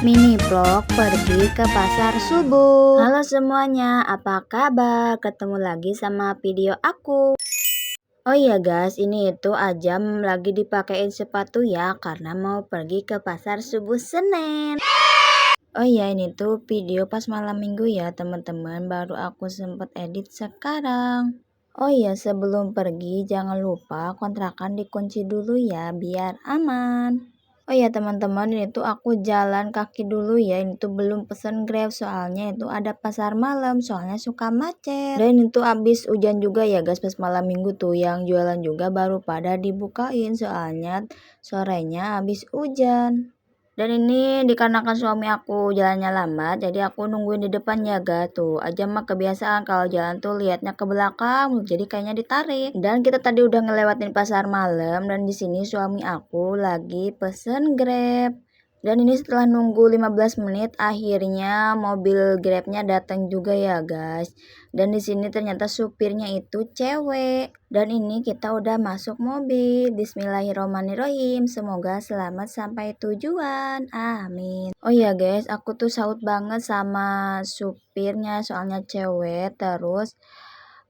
Mini vlog pergi ke pasar subuh. Halo semuanya, apa kabar? Ketemu lagi sama video aku. Oh iya guys, ini itu Ajam lagi dipakein sepatu ya, karena mau pergi ke pasar subuh Senen. Oh iya, ini tuh video pas malam minggu ya teman-teman, baru aku sempet edit sekarang. Oh iya, sebelum pergi jangan lupa kontrakan dikunci dulu ya, biar aman. Oh ya teman-teman, ini tuh aku jalan kaki dulu ya, ini tuh belum pesen Grab soalnya itu ada pasar malam, soalnya suka macet. Dan itu abis hujan juga ya guys, pas malam minggu tuh yang jualan juga baru pada dibukain soalnya sorenya abis hujan. Dan ini dikarenakan suami aku jalannya lambat, jadi aku nungguin di depan ya guys. Tuh aja mah kebiasaan kalau jalan tuh liatnya ke belakang, jadi kayaknya ditarik. Dan kita tadi udah ngelewatin pasar malam dan di sini suami aku lagi pesen Grab. Dan ini setelah nunggu 15 menit akhirnya mobil Grabnya datang juga ya guys. Dan di sini ternyata supirnya itu cewek. Dan ini kita udah masuk mobil. Bismillahirrohmanirrohim. Semoga selamat sampai tujuan. Amin. Oh iya guys, aku tuh salut banget sama supirnya soalnya cewek. Terus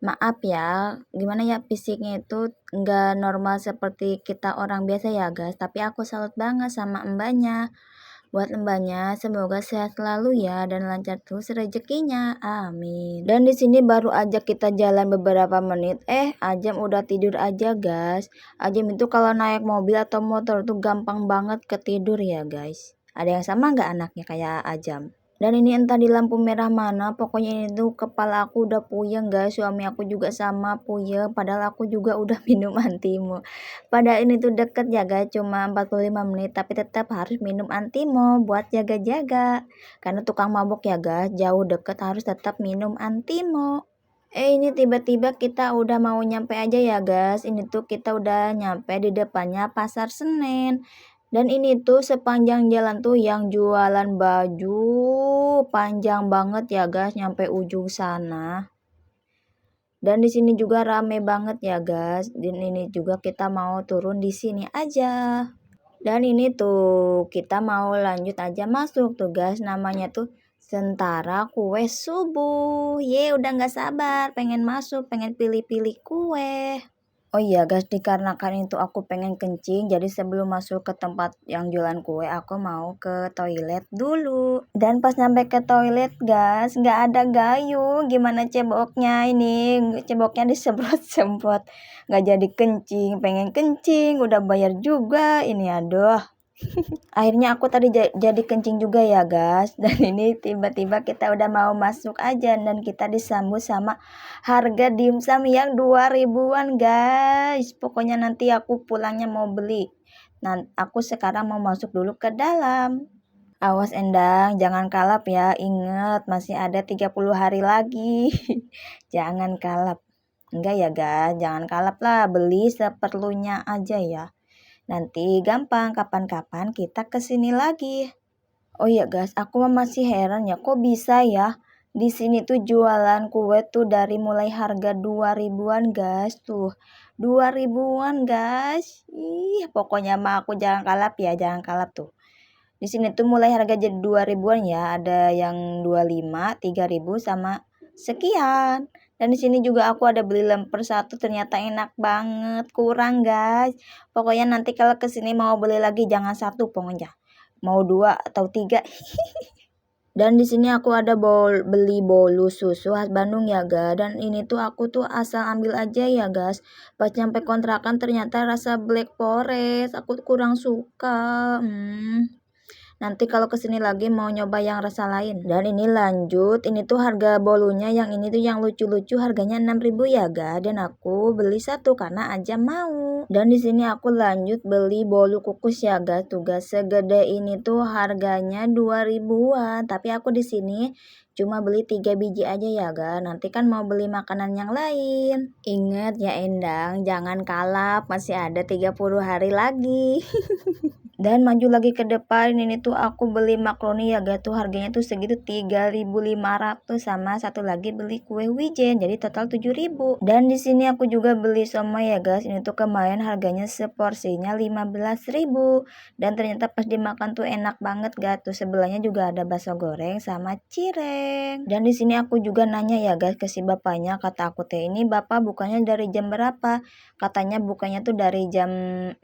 maaf ya, gimana ya fisiknya itu nggak normal seperti kita orang biasa ya guys. Tapi aku salut banget sama mbaknya. Buat mbaknya semoga sehat selalu ya dan lancar terus rezekinya. Amin. Dan di sini baru aja kita jalan beberapa menit, Ajam udah tidur aja guys. Ajam itu kalau naik mobil atau motor tuh gampang banget ketidur ya guys. Ada yang sama nggak anaknya kayak Ajam? Dan ini entah di lampu merah mana, pokoknya ini tuh kepala aku udah puyeng guys, suami aku juga sama puyeng, padahal aku juga udah minum antimo. Padahal ini tuh deket ya guys, cuma 45 menit, tapi tetap harus minum antimo buat jaga-jaga. Karena tukang mabuk ya guys, jauh deket harus tetap minum antimo. Ini tiba-tiba kita udah mau nyampe aja ya guys, ini tuh kita udah nyampe di depannya pasar Senen. Dan ini tuh sepanjang jalan tuh yang jualan baju panjang banget ya guys, nyampe ujung sana. Dan di sini juga rame banget ya guys. Dan ini juga kita mau turun di sini aja. Dan ini tuh kita mau lanjut aja masuk tuh guys, namanya tuh Sentara Kue Subuh. Udah nggak sabar pengen masuk, pengen pilih-pilih kue. Oh iya guys, dikarenakan itu aku pengen kencing, jadi sebelum masuk ke tempat yang jualan kue, aku mau ke toilet dulu. Dan pas nyampe ke toilet guys, nggak ada gayung. Gimana ceboknya ini? Ceboknya disemprot-semprot. Nggak jadi kencing, pengen kencing, udah bayar juga. Ini aduh. Akhirnya aku tadi jadi kencing juga ya guys. Dan ini tiba-tiba kita udah mau masuk aja dan kita disambut sama harga dimsum yang 2000-an guys. Pokoknya nanti aku pulangnya mau beli. Nah, aku sekarang mau masuk dulu ke dalam. Awas Endang, jangan kalap ya. Ingat masih ada 30 hari lagi. Jangan kalap. Enggak ya guys, jangan kalap lah. Beli seperlunya aja ya. Nanti gampang kapan-kapan kita kesini lagi. Oh iya guys, aku masih heran ya kok bisa ya. Di sini tuh jualan kue tuh dari mulai harga 2000-an guys tuh. 2000-an guys. Pokoknya mah aku jangan kalap ya, jangan kalap tuh. Di sini tuh mulai harga jadi 2000-an ya, ada yang 25, 3000 sama sekian. Dan di sini juga aku ada beli lemper satu, ternyata enak banget, kurang guys. Pokoknya nanti kalau kesini mau beli lagi jangan satu pokoknya, mau 2 atau 3. Dan di sini aku ada beli bolu susu khas Bandung ya guys. Dan ini tuh aku tuh asal ambil aja ya guys. Pas nyampe kontrakan ternyata rasa Black Forest, aku kurang suka. Nanti kalau kesini lagi mau nyoba yang rasa lain. Dan ini lanjut, ini tuh harga bolunya yang ini tuh yang lucu-lucu harganya 6.000 ya ga. Dan aku beli satu karena aja mau. Dan di sini aku lanjut beli bolu kukus ya ga. Tugas segede ini tuh harganya 2000-an. Tapi aku di sini cuma beli 3 biji aja ya ga. Nanti kan mau beli makanan yang lain. Ingat ya Endang, jangan kalap, masih ada 30 hari lagi. Dan maju lagi ke depan, ini tuh aku beli makaroni ya guys, tuh harganya tuh segitu 3.500, sama satu lagi beli kue wijen, jadi total 7.000. Dan di sini aku juga beli somai ya guys, ini tuh kemarin harganya seporsinya 15.000. Dan ternyata pas dimakan tuh enak banget guys, tuh sebelahnya juga ada bakso goreng sama cireng. Dan di sini aku juga nanya ya guys ke si bapaknya, kata aku teh ini bapak bukannya dari jam berapa? Katanya bukanya tuh dari jam 6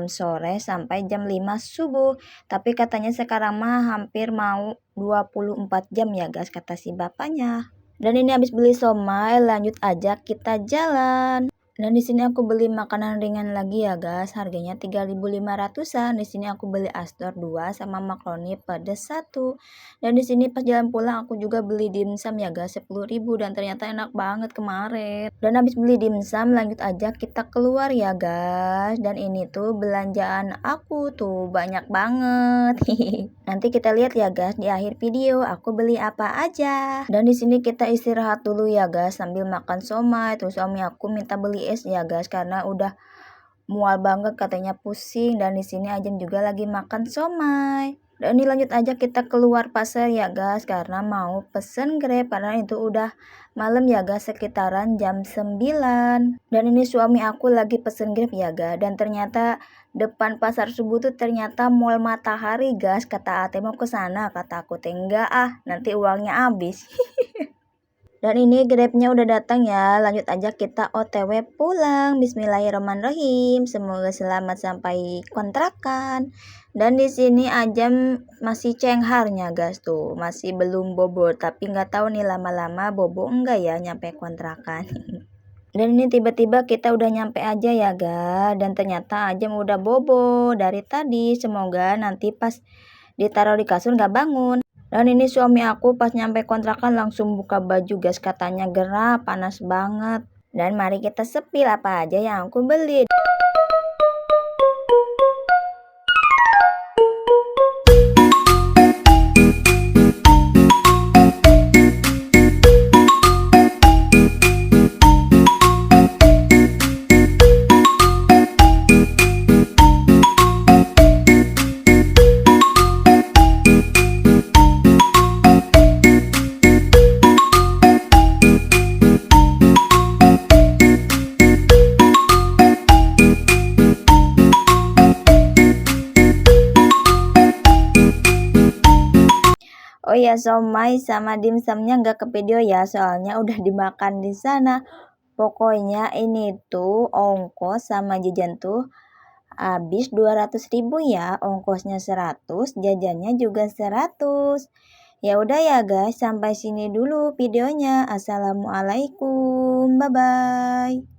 sore sampai jam 5 subuh. Tapi katanya sekarang mah hampir mau 24 jam ya guys, kata si bapaknya. Dan ini habis beli somai, lanjut aja kita jalan. Dan di sini aku beli makanan ringan lagi ya guys, harganya 3.500-an. Di sini aku beli Astor 2 sama makaroni pedas 1. Dan di sini pas jalan pulang aku juga beli dimsum ya guys, 10.000, dan ternyata enak banget kemarin. Dan habis beli dimsum lanjut aja kita keluar ya guys. Dan ini tuh belanjaan aku tuh banyak banget. Nanti kita lihat ya guys di akhir video aku beli apa aja. Dan di sini kita istirahat dulu ya guys sambil makan somai. Terus suami aku minta beli es ya guys karena udah mual banget katanya pusing. Dan di sini Ajeng juga lagi makan somai. Dan ini lanjut aja kita keluar pasar ya guys karena mau pesen Grab karena itu udah malam ya guys, sekitaran jam 9. Dan ini suami aku lagi pesen Grab ya guys, dan ternyata depan pasar subuh tuh ternyata Mall Matahari guys. Kata Ate mau ke sana, kata aku teh enggak ah, nanti uangnya habis. Dan ini Grabnya udah datang ya, lanjut aja kita OTW pulang. Bismillahirrahmanirrahim, semoga selamat sampai kontrakan. Dan di sini Ajam masih cengharnya guys tuh, masih belum bobo, tapi nggak tahu nih lama-lama bobo enggak ya nyampe kontrakan. Dan ini tiba-tiba kita udah nyampe aja ya guys, dan ternyata Ajam udah bobo dari tadi. Semoga nanti pas ditaruh di kasur nggak bangun. Dan ini suami aku pas nyampe kontrakan langsung buka baju guys, katanya gerah panas banget. Dan mari kita sepil apa aja yang aku beli. Oh ya, somai sama dimsumnya nggak ke video ya, soalnya udah dimakan di sana. Pokoknya ini tuh ongkos sama jajan tuh habis 200.000 ya, ongkosnya 100, jajannya juga 100. Ya udah ya guys, sampai sini dulu videonya. Assalamualaikum, bye bye.